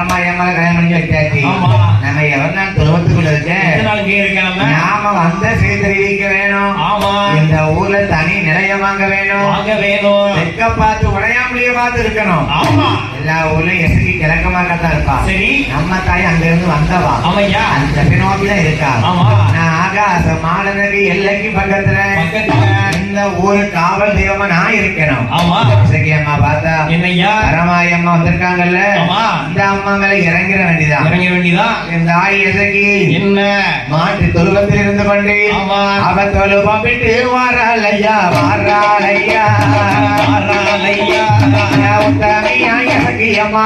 பரமாயம்மா கல்யாணம் பண்ணி வச்சாச்சு. நம்ம எவ்வளவு நாள் துருவத்துக்குள்ள இருக்கேன். நாம வந்த செய்தி தெரிவிக்க வேணும். இந்த ஊர்ல தனி நிலையம் வாங்க வேணும். தெற்க பார்த்து உடையாமலிய பார்த்து இருக்கணும். எல்லா ஊர்லயும் எசகி கிழக்கமாகத்தான் இருப்பா. நம்ம தாய் அங்க இருந்து வந்தவா. அந்த பின்னோக்கிதான் இருக்கா. நான் ஆகாச மாடனுக்கு எல்லைக்கு பக்கத்துல இந்த ஊரு காவல் தெய்வமா நான் இருக்கணும். இசகி அம்மா பார்த்தா பரமாயம்மா வந்திருக்காங்கல்ல, இந்த அம்மா மேல இறங்கிட வேண்டியதான். இந்த தாய் இசகி என்ன மாட்டு தொழுவத்தில் இருந்து கொண்டு அவ தொழுவம் விட்டு வாராளையா உத்தமியா இசகி அம்மா